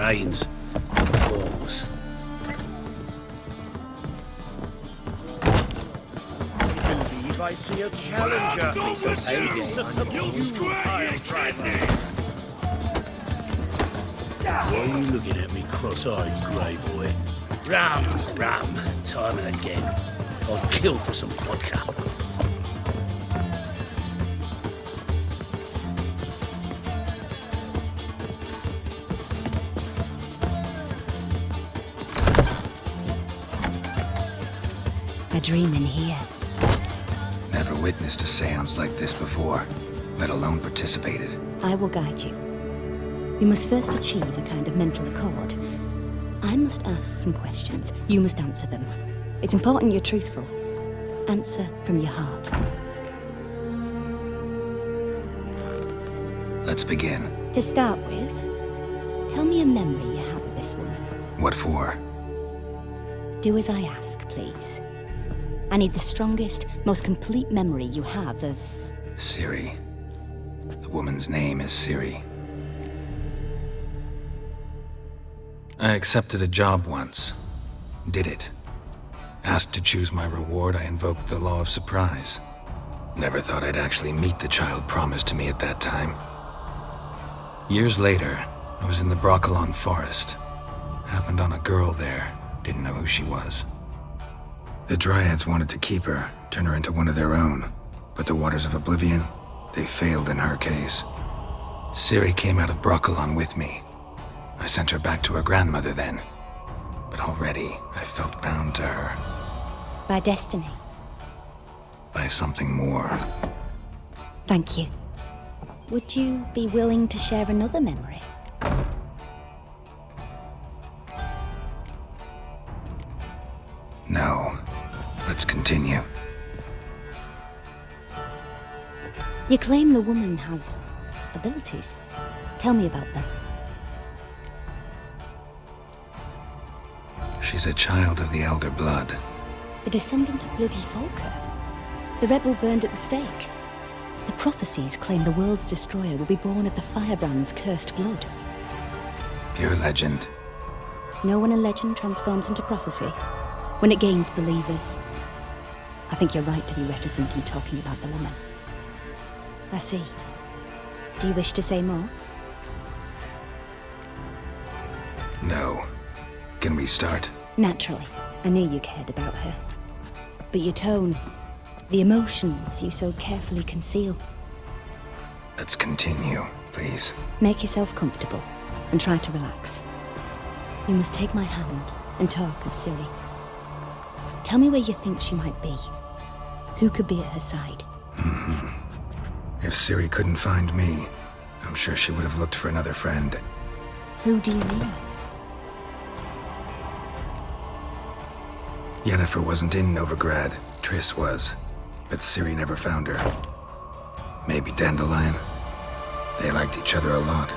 brains and paws. Believe I see a challenger. To some new pile drivers. Why are you looking at me cross-eyed, grey boy? Rum, time and again. I'd kill for some vodka. A dream in here. Never witnessed a seance like this before, let alone participated. I will guide you. You must first achieve a kind of mental accord. I must ask some questions. You must answer them. It's important you're truthful. Answer from your heart. Let's begin. To start with, tell me a memory you have of this woman. What for? Do as I ask, please. I need the strongest, most complete memory you have of... Ciri. The woman's name is Ciri. I accepted a job once. Did it. Asked to choose my reward, I invoked the law of surprise. Never thought I'd actually meet the child promised to me at that time. Years later, I was in the Broccolon forest. Happened on a girl there. Didn't know who she was. The Dryads wanted to keep her, turn her into one of their own. But the Waters of Oblivion, they failed in her case. Ciri came out of Broccolon with me. I sent her back to her grandmother then. But already, I felt bound to her. By destiny. By something more. Thank you. Would you be willing to share another memory? No. Let's continue. You claim the woman has abilities. Tell me about them. She's a child of the Elder Blood. A descendant of bloody Volker. The rebel burned at the stake. The prophecies claim the world's destroyer will be born of the Firebrand's cursed blood. Pure legend. No one in legend transforms into prophecy when it gains believers. I think you're right to be reticent in talking about the woman. I see. Do you wish to say more? No. Can we start? Naturally. I knew you cared about her. But your tone, the emotions you so carefully conceal. Let's continue, please. Make yourself comfortable and try to relax. You must take my hand and talk of Ciri. Tell me where you think she might be. Who could be at her side? If Ciri couldn't find me, I'm sure she would have looked for another friend. Who do you mean? Yennefer wasn't in Novigrad. Triss was. But Ciri never found her. Maybe Dandelion. They liked each other a lot.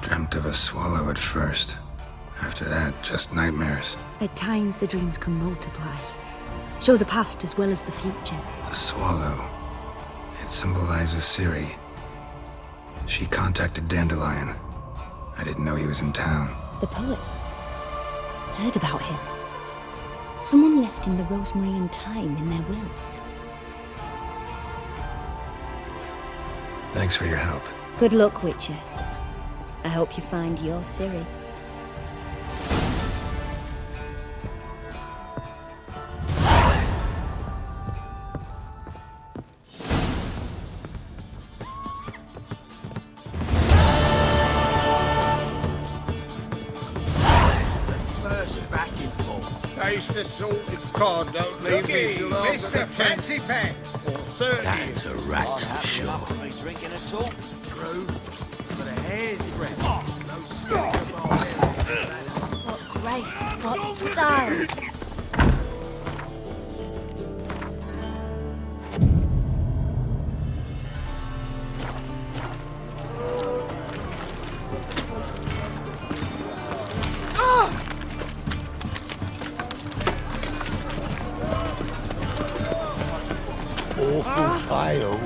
Dreamt of a swallow at first. After that, just nightmares. At times the dreams can multiply. Show the past as well as the future. The swallow. It symbolizes Ciri. She contacted Dandelion. I didn't know he was in town. The poet. Heard about him. Someone left him the rosemary and thyme in their will. Thanks for your help. Good luck, Witcher. I hope you find your Ciri. Taste the salted cod, don't leave me till after the fancy pack. Or 30. That's a rat for sure. Me drinking at all? True. But a hair's breadth. No skin of our hair. What grace, what style! Awful pale.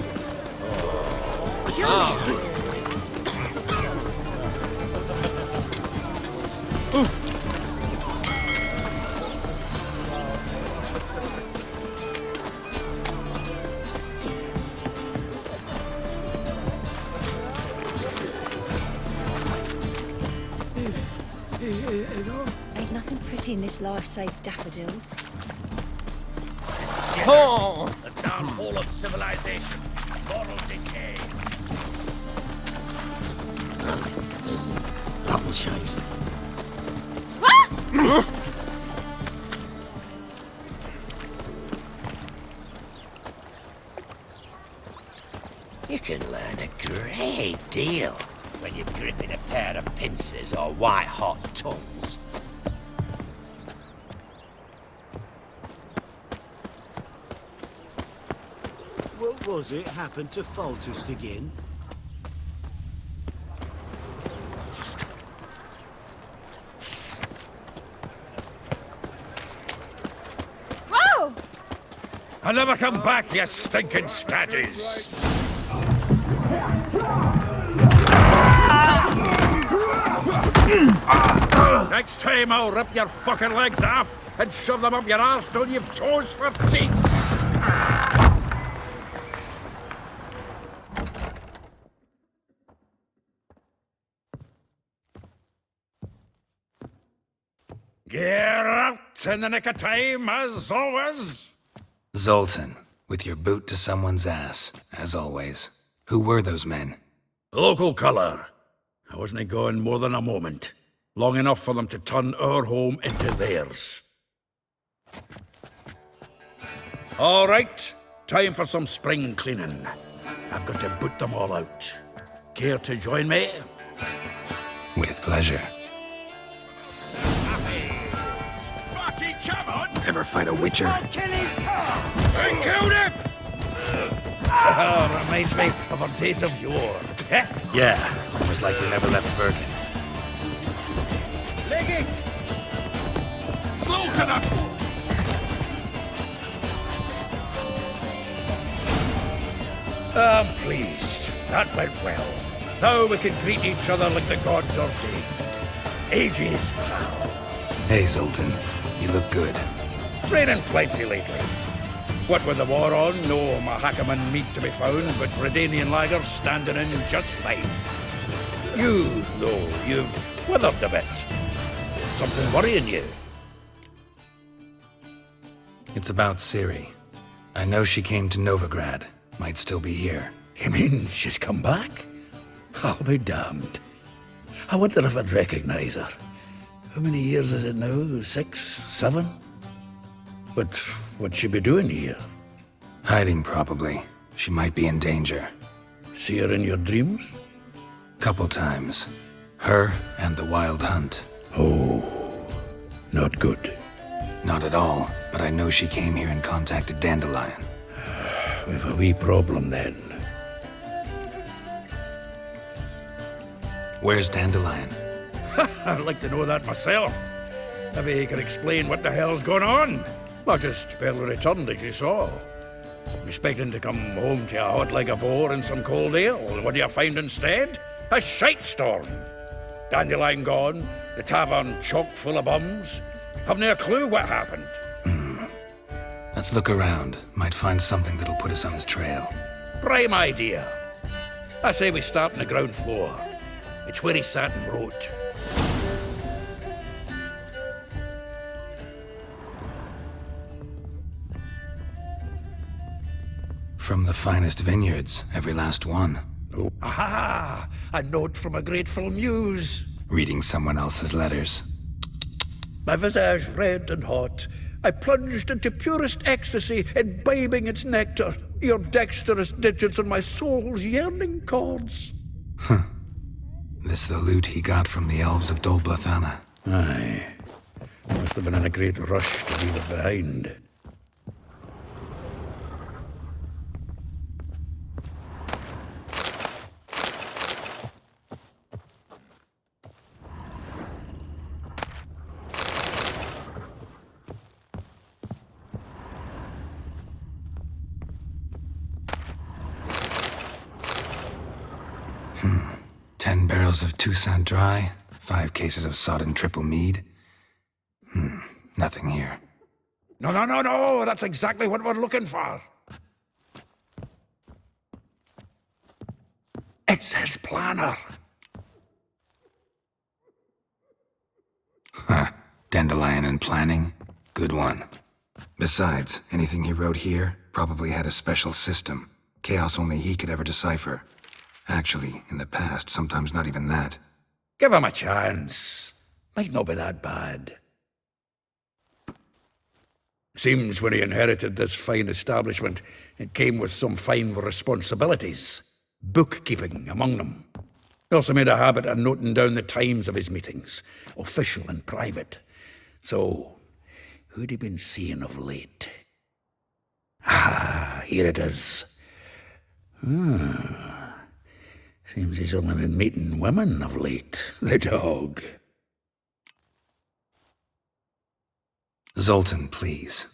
Ain't nothing pretty in this life save daffodils. The downfall of civilization, moral decay. Double chase. You can learn a great deal when you're gripping a pair of pincers or white-hot tongues. What was it happened to Foltest again? Whoa! I'll never come back, you stinking scadges! Next time I'll rip your fucking legs off and shove them up your arse till you've toes for teeth! Get out in the nick of time, as always! Zoltan, with your boot to someone's ass, as always. Who were those men? Local colour. I wasn't gone more than a moment. Long enough for them to turn our home into theirs. All right, time for some spring cleaning. I've got to boot them all out. Care to join me? With pleasure. Bucky, come on! Ever fight a witcher? I killed him! Reminds me of our days of yore. Yeah, it was like we never left Bergen. Leg it! Slaughter them! I'm pleased. That went well. Now we can greet each other like the gods ordained. Ages, pal. Hey, Zoltan. You look good. Training plenty lately. What with the war on, no Mahakaman meat to be found, but Redanian lagers standing in just fine. You, though, you've withered a bit. Something worrying you? It's about Ciri. I know she came to Novigrad. Might still be here. You mean she's come back? I'll be damned. I wonder if I'd recognize her. How many years is it now? 6, 7? But what'd she be doing here? Hiding, probably. She might be in danger. See her in your dreams? Couple times. Her and the Wild Hunt. Oh, not good. Not at all, but I know she came here and contacted Dandelion. We've a wee problem then. Where's Dandelion? I'd like to know that myself. Maybe he can explain what the hell's going on. I just barely returned, as you saw. Expecting to come home to a hot like a boar and some cold ale. What do you find instead? A shite storm. Dandelion gone, the tavern chock full of bums. Haven't a clue what happened. Let's look around. Might find something that'll put us on his trail. Prime idea. I say we start on the ground floor. It's where he sat and wrote. From the finest vineyards, every last one. Oh, aha! A note from a grateful muse. Reading someone else's letters. My visage red and hot, I plunged into purest ecstasy, imbibing its nectar, your dexterous digits on my soul's yearning chords. This the loot he got from the elves of Dol Blathanna. Aye. Must have been in a great rush to leave it behind. Of Toussaint Dry, 5 cases of sodden triple mead. Nothing here. No, that's exactly what we're looking for. It's his planner. Dandelion and planning? Good one. Besides, anything he wrote here probably had a special system. Chaos only he could ever decipher. Actually, in the past, sometimes not even that. Give him a chance. Might not be that bad. Seems when he inherited this fine establishment, it came with some fine responsibilities. Bookkeeping among them. He also made a habit of noting down the times of his meetings, official and private. So, who'd he been seeing of late? Ah, here it is. Seems he's only been meeting women of late, the dog. Zoltan, please.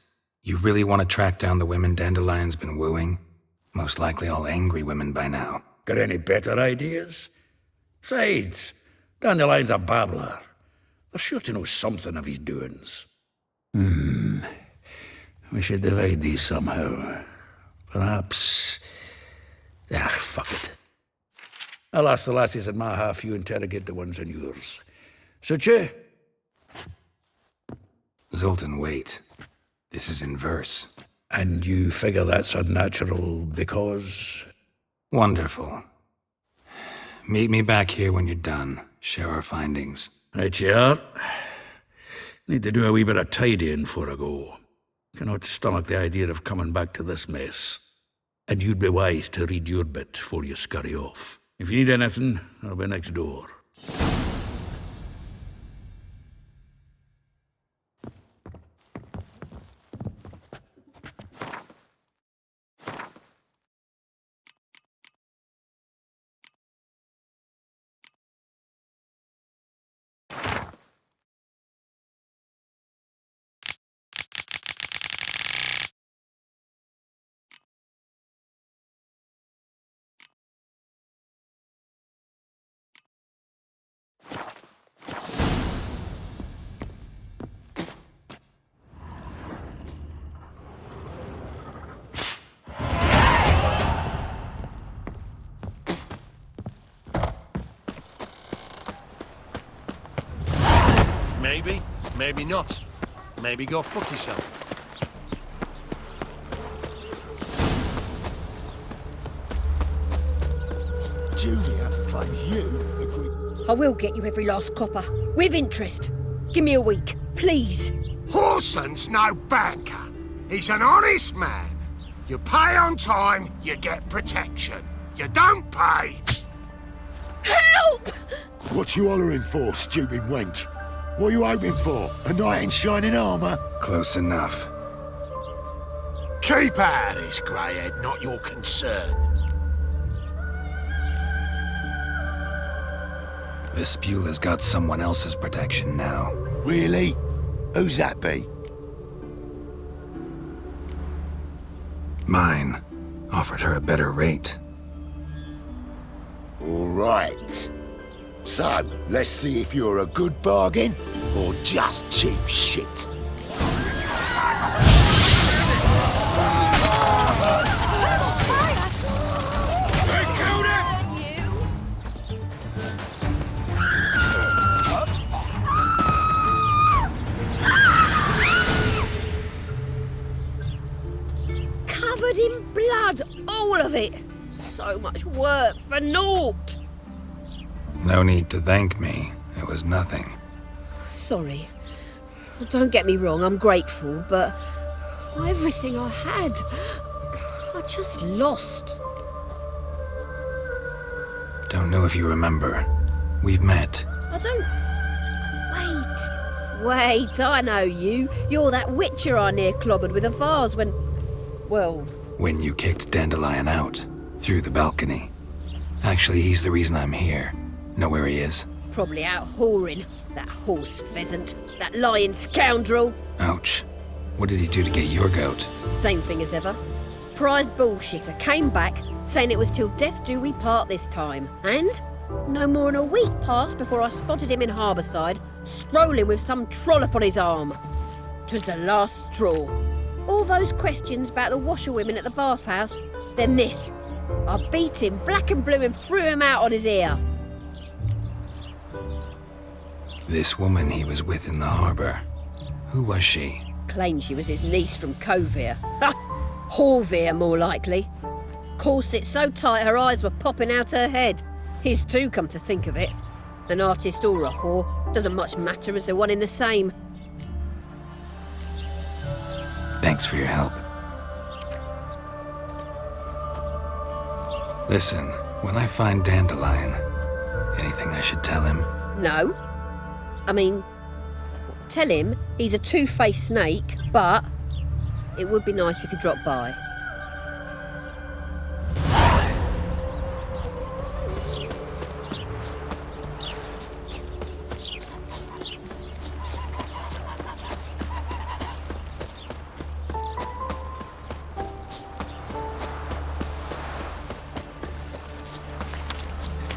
You really want to track down the women Dandelion's been wooing? Most likely all angry women by now. Got any better ideas? Besides, Dandelion's a babbler. They're sure to know something of his doings. We should divide these somehow. Perhaps... fuck it. I'll ask the lassies in my half, you interrogate the ones in yours. Suit you? Zoltan, wait. This is in verse. And you figure that's unnatural because... Wonderful. Meet me back here when you're done. Share our findings. Right you are. Need to do a wee bit of tidying before I go. Cannot stomach the idea of coming back to this mess. And you'd be wise to read your bit before you scurry off. If you need anything, I'll be next door. Maybe, maybe not. Maybe go fuck yourself. Julia claims you agreed. I will get you every last copper. With interest. Give me a week, please. Horson's no banker. He's an honest man. You pay on time, you get protection. You don't pay... Help! What you hollering for, stupid wench? What are you hoping for? A knight in shining armour? Close enough. Keep out of this, greyhead, not your concern. Vespula's got someone else's protection now. Really? Who's that be? Mine. Offered her a better rate. All right. So, let's see if you're a good bargain or just cheap shit. Covered in blood, all of it. So much work for naught. No need to thank me. It was nothing. Sorry. Well, don't get me wrong, I'm grateful, but everything I had, I just lost. Don't know if you remember. We've met. I don't... Wait, I know you. You're that witcher I near clobbered with a vase when... Well... When you kicked Dandelion out. Through the balcony. Actually, he's the reason I'm here. Know where he is? Probably out whoring. That horse pheasant. That lying scoundrel. Ouch. What did he do to get your goat? Same thing as ever. Prize bullshitter came back, saying it was till death do we part this time. And no more than a week passed before I spotted him in Harbourside, strolling with some trollop on his arm. 'Twas the last straw. All those questions about the washerwomen at the bathhouse, then this. I beat him black and blue and threw him out on his ear. This woman he was with in the harbour. Who was she? Claimed she was his niece from Covere. Ha! Horvere, more likely. Corset so tight her eyes were popping out her head. His too, come to think of it. An artist or a whore, doesn't much matter as they're one in the same. Thanks for your help. Listen, when I find Dandelion, anything I should tell him? No. I mean, tell him he's a two-faced snake, but it would be nice if he dropped by.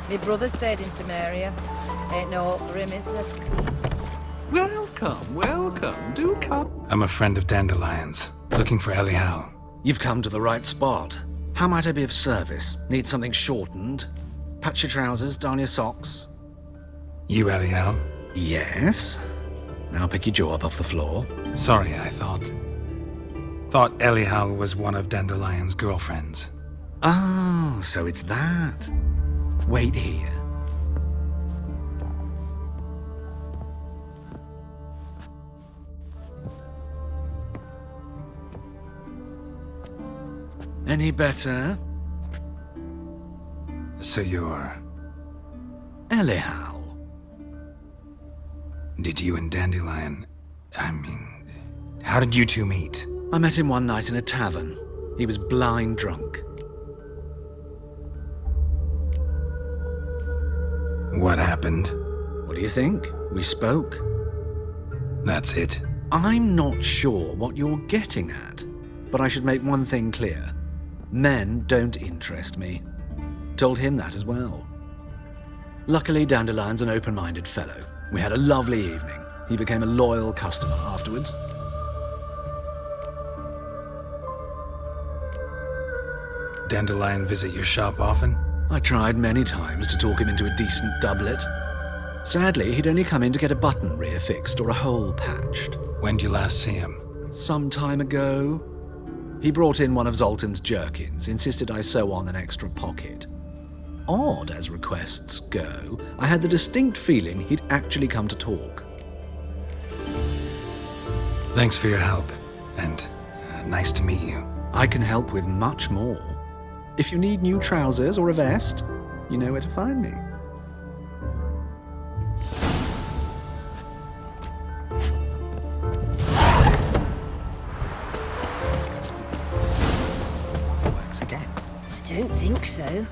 My brother stayed in Temeria. Ain't no hope for him, is there? Welcome, welcome. Do come. I'm a friend of Dandelion's, looking for Elial. You've come to the right spot. How might I be of service? Need something shortened? Patch your trousers, darn your socks? You Elial? Yes. Now pick your jaw up off the floor. Sorry, I thought Elial was one of Dandelion's girlfriends. Oh, so it's that. Wait here. Any better? So you're... Elial. Did you and Dandelion... how did you two meet? I met him one night in a tavern. He was blind drunk. What happened? What do you think? We spoke. That's it? I'm not sure what you're getting at, but I should make one thing clear. Men don't interest me. Told him that as well. Luckily, Dandelion's an open-minded fellow. We had a lovely evening. He became a loyal customer afterwards. Dandelion visit your shop often? I tried many times to talk him into a decent doublet. Sadly, he'd only come in to get a button rear fixed or a hole patched. When did you last see him? Some time ago. He brought in one of Zoltan's jerkins, insisted I sew on an extra pocket. Odd as requests go, I had the distinct feeling he'd actually come to talk. Thanks for your help, and nice to meet you. I can help with much more. If you need new trousers or a vest, you know where to find me. Works again. I don't think so.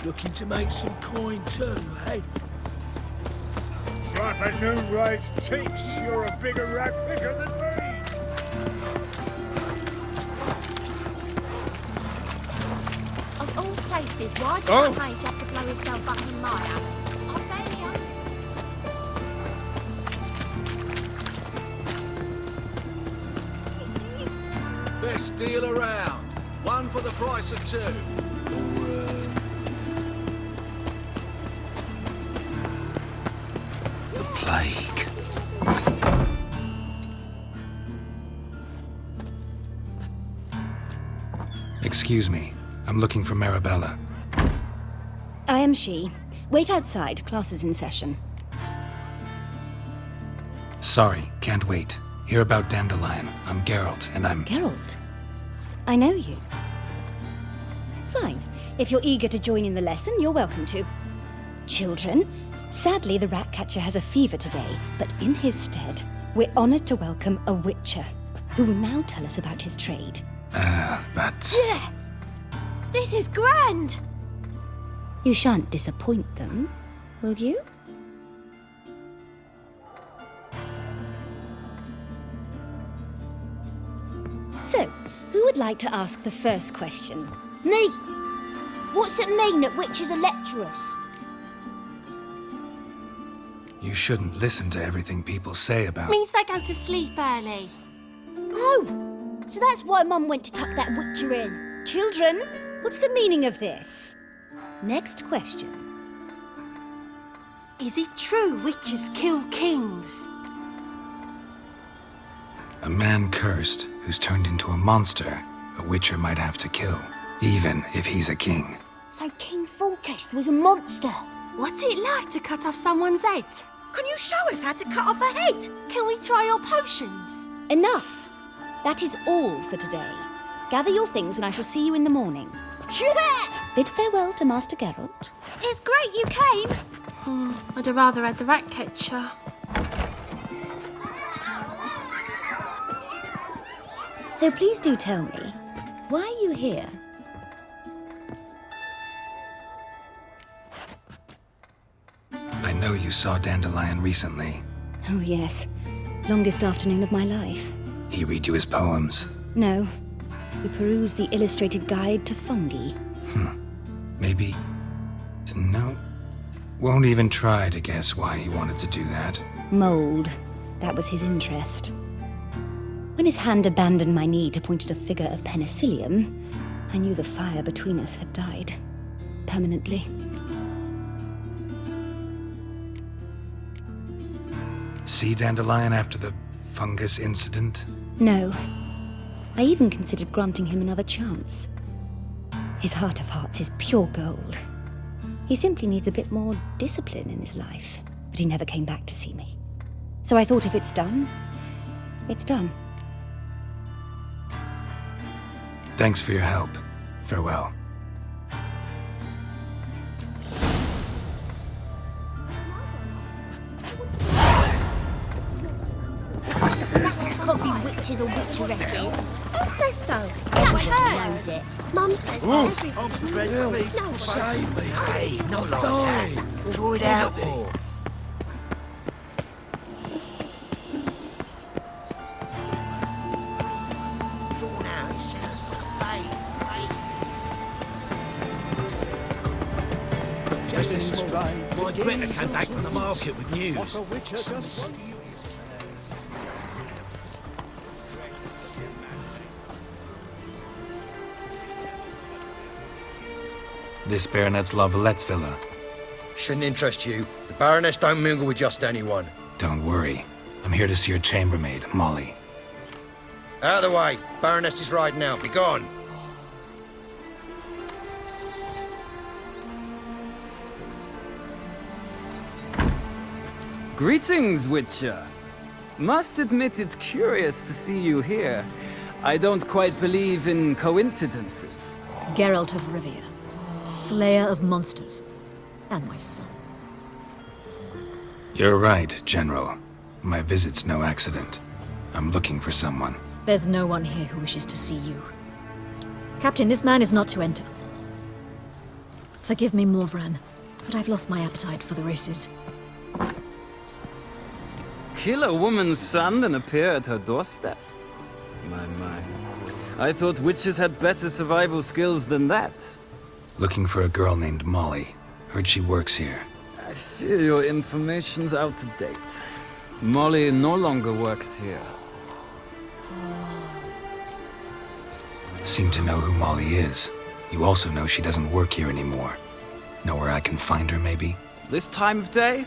Looking to make some coin too, eh? like a new race teach. You're a bigger rat picker than me. Of all places, why did that mage have to blow himself up in mire? I barely Best deal around. One for the price of two. The plague. Excuse me. I'm looking for Marabella. I am she. Wait outside. Class is in session. Sorry, can't wait. Hear about Dandelion. I'm Geralt, and I'm... Geralt? I know you. Fine. If you're eager to join in the lesson, you're welcome to. Children, sadly the Ratcatcher has a fever today, but in his stead, we're honoured to welcome a Witcher, who will now tell us about his trade. But... Yeah! This is grand! You shan't disappoint them, will you? So, who would like to ask the first question? Me! What's it mean that witches are lecturers? You shouldn't listen to everything people say about... Means they go to sleep early. Oh! So that's why Mum went to tuck that witcher in. Children, what's the meaning of this? Next question. Is it true witches kill kings? A man cursed who's turned into a monster a Witcher might have to kill, even if he's a king. So King Foltest was a monster. What's it like to cut off someone's head? Can you show us how to cut off a head? Can we try your potions? Enough! That is all for today. Gather your things and I shall see you in the morning. Bid farewell to Master Geralt. It's great you came. I'd have rather had the Ratcatcher. So please do tell me, why are you here? I know you saw Dandelion recently. Oh yes, longest afternoon of my life. He read you his poems. No, he perused the illustrated guide to fungi. Maybe... No. Won't even try to guess why he wanted to do that. Mold. That was his interest. When his hand abandoned my knee to point at a figure of penicillium, I knew the fire between us had died. Permanently. See Dandelion after the fungus incident? No. I even considered granting him another chance. His heart of hearts is pure gold. He simply needs a bit more discipline in his life. But he never came back to see me. So I thought if it's done, it's done. Thanks for your help. Farewell. That's can't be witches or witcheresses. Who says so? Everyone knows it. Mum says everybody. No shame. Hey, not like that. Draw it out more. Drawn out, it sounds like a bay. Just this morning, my Greta came back from the market with news. Some mysterious... This Baronet's La Valette's villa. Shouldn't interest you. The Baroness don't mingle with just anyone. Don't worry. I'm here to see your chambermaid, Molly. Out of the way. Baroness is riding out. Be gone. Greetings, Witcher. Must admit it's curious to see you here. I don't quite believe in coincidences. Geralt of Rivia, slayer of monsters, and my son. You're right, General. My visit's no accident. I'm looking for someone. There's no one here who wishes to see you. Captain, this man is not to enter. Forgive me, Morvran, but I've lost my appetite for the races. Kill a woman's son and appear at her doorstep? My. I thought witches had better survival skills than that. Looking for a girl named Molly. Heard she works here. I fear your information's out of date. Molly no longer works here. Seem to know who Molly is. You also know she doesn't work here anymore. Know where I can find her, maybe? This time of day?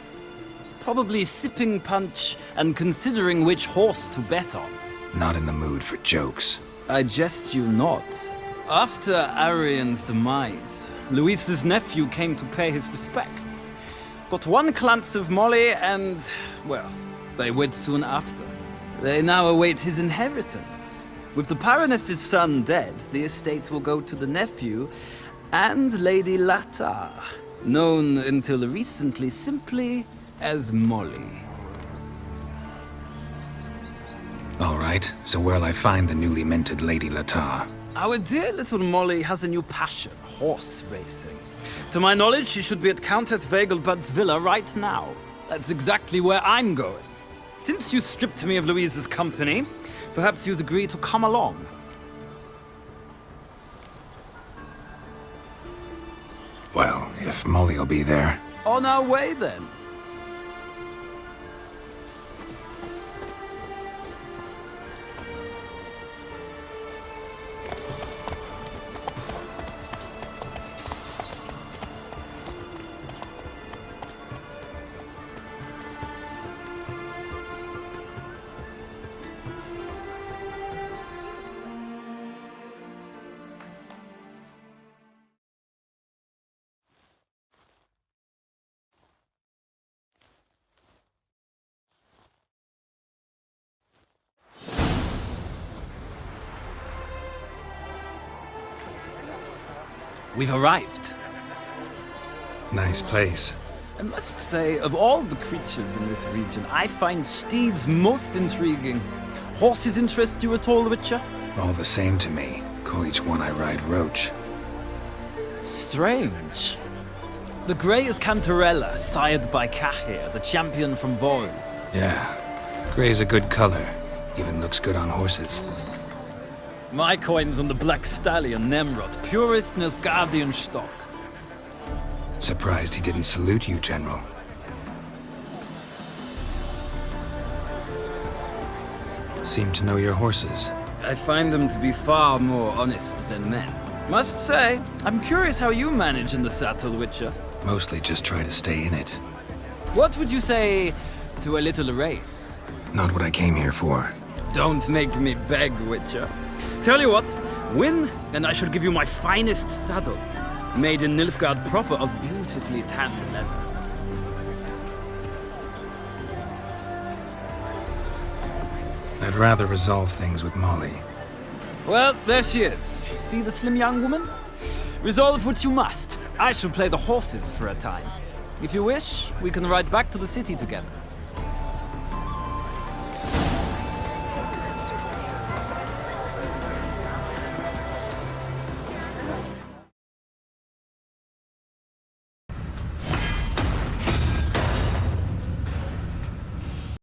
Probably sipping punch and considering which horse to bet on. Not in the mood for jokes. I jest you not. After Arian's demise, Luis's nephew came to pay his respects. Got one glance of Molly and, well, they wed soon after. They now await his inheritance. With the Baroness's son dead, the estate will go to the nephew and Lady Lata, known until recently simply as Molly. All right, so where'll I find the newly minted Lady Lata? Our dear little Molly has a new passion, horse racing. To my knowledge, she should be at Countess Vegelbud's villa right now. That's exactly where I'm going. Since you stripped me of Louise's company, perhaps you'd agree to come along. Well, if Molly'll be there. On our way, then. We've arrived. Nice place. I must say, of all the creatures in this region, I find steeds most intriguing. Horses interest you at all, Witcher? All the same to me. Call each one I ride Roach. Strange. The grey is Cantarella, sired by Cahir, the champion from Vol. Yeah. Gray's a good color. Even looks good on horses. My coin's on the Black Stallion, Nemrod, purest Nilfgaardian stock. Surprised he didn't salute you, General. Seem to know your horses. I find them to be far more honest than men. Must say, I'm curious how you manage in the saddle, Witcher. Mostly just try to stay in it. What would you say to a little race? Not what I came here for. Don't make me beg, Witcher. Tell you what, win, and I shall give you my finest saddle. Made in Nilfgaard proper of beautifully tanned leather. I'd rather resolve things with Molly. Well, there she is. See the slim young woman? Resolve what you must. I shall play the horses for a time. If you wish, we can ride back to the city together.